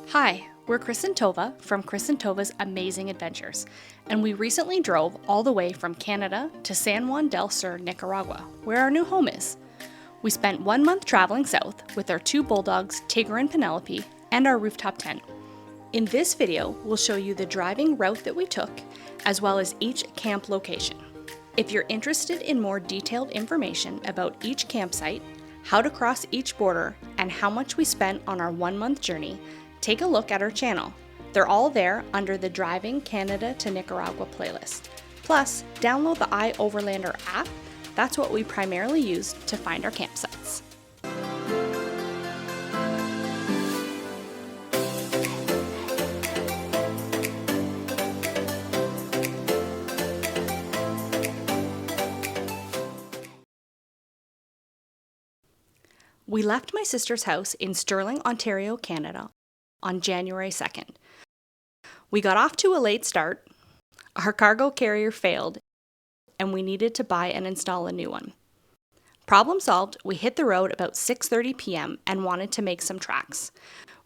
Hi, we're Chris and Tova from Chris and Tova's Amazing Adventures, and we recently drove all the way from Canada to San Juan del Sur, Nicaragua, where our new home is. We spent 1 month traveling south with our two bulldogs, Tigger and Penelope, and our rooftop tent. In this video, we'll show you the driving route that we took, as well as each camp location. If you're interested in more detailed information about each campsite, how to cross each border, and how much we spent on our 1 month journey, take a look at our channel. They're all there under the Driving Canada to Nicaragua playlist. Plus, download the iOverlander app. That's what we primarily use to find our campsites. We left my sister's house in Sterling, Ontario, Canada on January 2nd. We got off to a late start. Our cargo carrier failed, and we needed to buy and install a new one. Problem solved, we hit the road about 6:30 p.m. and wanted to make some tracks.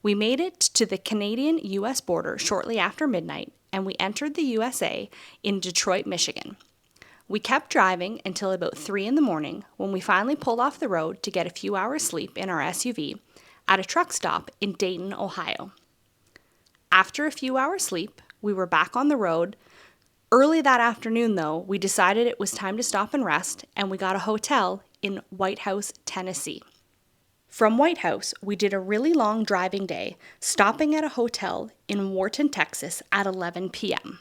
We made it to the Canadian-US border shortly after midnight, and we entered the USA in Detroit, Michigan. We kept driving until about 3 in the morning when we finally pulled off the road to get a few hours sleep in our SUV at a truck stop in Dayton, Ohio. After a few hours sleep, we were back on the road. Early that afternoon, though, we decided it was time to stop and rest, and we got a hotel in White House, Tennessee. From White House, we did a really long driving day, stopping at a hotel in Wharton, Texas at 11 p.m.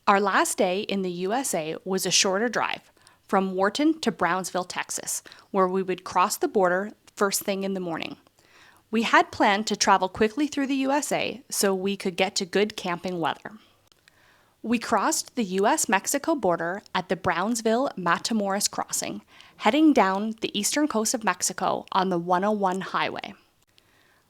Our last day in the USA was a shorter drive, from Wharton to Brownsville, Texas, where we would cross the border first thing in the morning. We had planned to travel quickly through the USA so we could get to good camping weather. We crossed the US-Mexico border at the Brownsville-Matamoros crossing, heading down the eastern coast of Mexico on the 101 highway.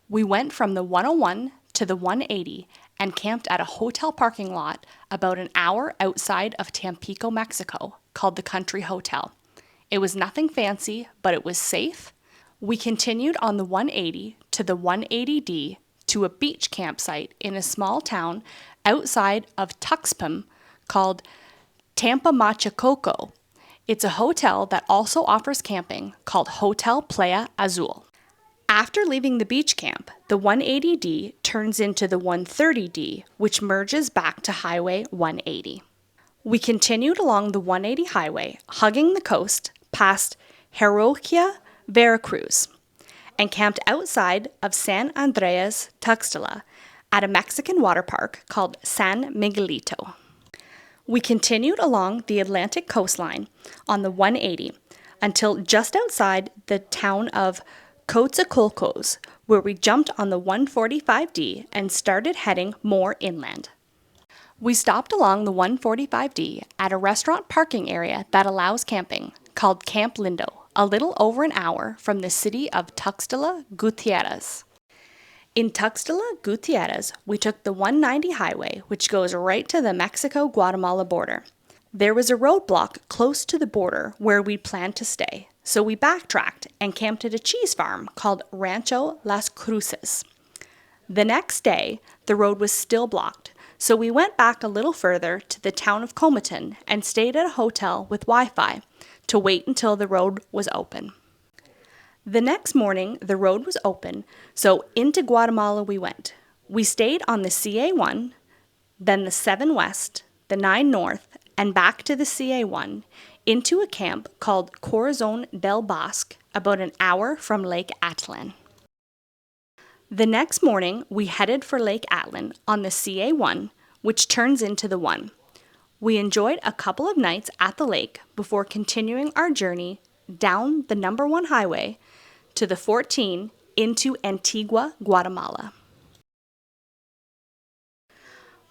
We went from the 101 to the 180 and camped at a hotel parking lot about an hour outside of Tampico, Mexico, called the Country Hotel. It was nothing fancy, but it was safe. We continued on the 180 to the 180D to a beach campsite in a small town outside of Tuxpan called Tampamachacoco. It's a hotel that also offers camping called Hotel Playa Azul. After leaving the beach camp, the 180D turns into the 130D, which merges back to Highway 180. We continued along the 180 highway, hugging the coast past Heroica, Veracruz, and camped outside of San Andreas Tuxtla at a Mexican water park called San Miguelito. We continued along the Atlantic coastline on the 180 until just outside the town of Coatzacoalcos, where we jumped on the 145D and started heading more inland. We stopped along the 145D at a restaurant parking area that allows camping, called Camp Lindo, a little over an hour from the city of Tuxtla Gutierrez. In Tuxtla Gutierrez, we took the 190 highway, which goes right to the Mexico-Guatemala border. There was a roadblock close to the border where we planned to stay, so we backtracked and camped at a cheese farm called Rancho Las Cruces. The next day, the road was still blocked, so we went back a little further to the town of Comiton and stayed at a hotel with Wi-Fi to wait until the road was open. The next morning, the road was open, so into Guatemala we went. We stayed on the CA1, then the 7 West, the 9 North, and back to the CA1, into a camp called Corazon del Bosque, about an hour from Lake Atlan. The next morning, we headed for Lake Atlan on the CA1, which turns into the 1. We enjoyed a couple of nights at the lake before continuing our journey down the number 1 highway to the 14 into Antigua, Guatemala.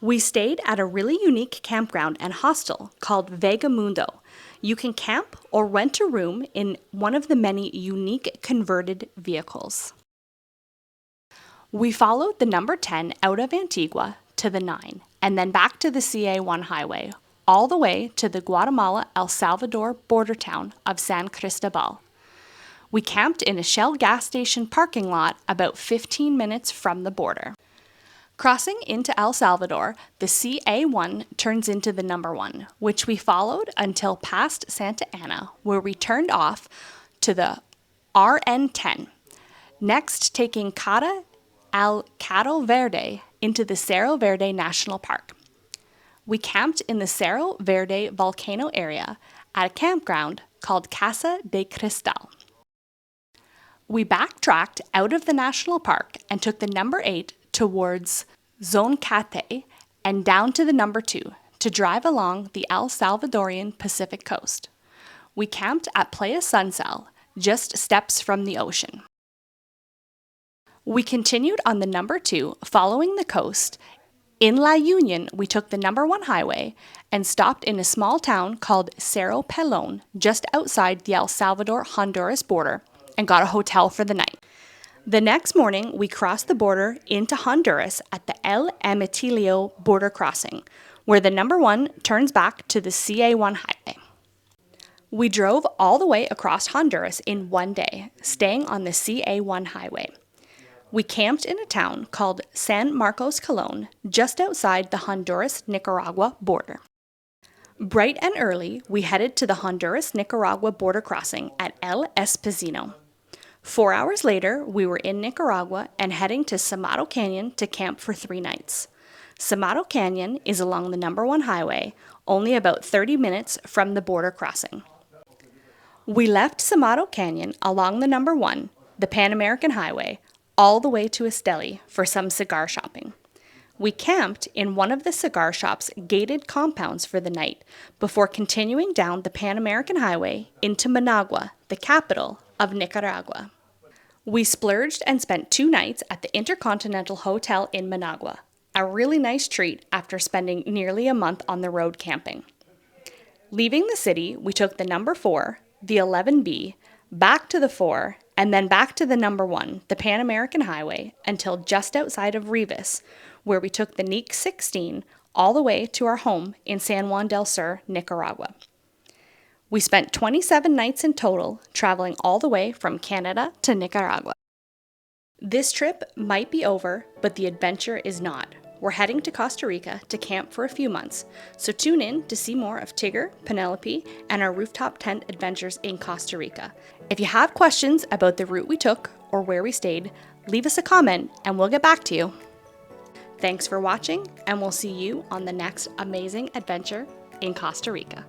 We stayed at a really unique campground and hostel called Vegamundo. You can camp or rent a room in one of the many unique converted vehicles. We followed the number 10 out of Antigua to the 9, and then back to the CA1 highway, all the way to the Guatemala-El Salvador border town of San Cristobal. We camped in a Shell gas station parking lot about 15 minutes from the border. Crossing into El Salvador, the CA1 turns into the number 1, which we followed until past Santa Ana, where we turned off to the RN10. Next, taking Cara al Cabo Verde into the Cerro Verde National Park. We camped in the Cerro Verde volcano area at a campground called Casa de Cristal. We backtracked out of the national park and took the number 8 towards Zoncate and down to the number 2 to drive along the El Salvadorian Pacific coast. We camped at Playa Suncel, just steps from the ocean. We continued on the number 2 following the coast. In La Union, we took the number 1 highway and stopped in a small town called Cerro Pelon, just outside the El Salvador-Honduras border, and got a hotel for the night. The next morning, we crossed the border into Honduras at the El Emitilio border crossing, where the number 1 turns back to the CA1 highway. We drove all the way across Honduras in one day, staying on the CA1 highway. We camped in a town called San Marcos Colon, just outside the Honduras-Nicaragua border. Bright and early, we headed to the Honduras-Nicaragua border crossing at El Espesino. 4 hours later, we were in Nicaragua and heading to Samato Canyon to camp for 3 nights. Samato Canyon is along the number 1 highway, only about 30 minutes from the border crossing. We left Samato Canyon along the number 1, the Pan American Highway, all the way to Esteli for some cigar shopping. We camped in one of the cigar shop's gated compounds for the night before continuing down the Pan American Highway into Managua, the capital of Nicaragua. We splurged and spent 2 nights at the Intercontinental Hotel in Managua, a really nice treat after spending nearly a month on the road camping. Leaving the city, we took the number 4, the 11B, back to the 4, and then back to the number 1, the Pan American Highway, until just outside of Rivas, where we took the NIC 16 all the way to our home in San Juan del Sur, Nicaragua. We spent 27 nights in total, traveling all the way from Canada to Nicaragua. This trip might be over, but the adventure is not. We're heading to Costa Rica to camp for a few months, so tune in to see more of Tigger, Penelope, and our rooftop tent adventures in Costa Rica. If you have questions about the route we took or where we stayed, leave us a comment and we'll get back to you. Thanks for watching, and we'll see you on the next amazing adventure in Costa Rica.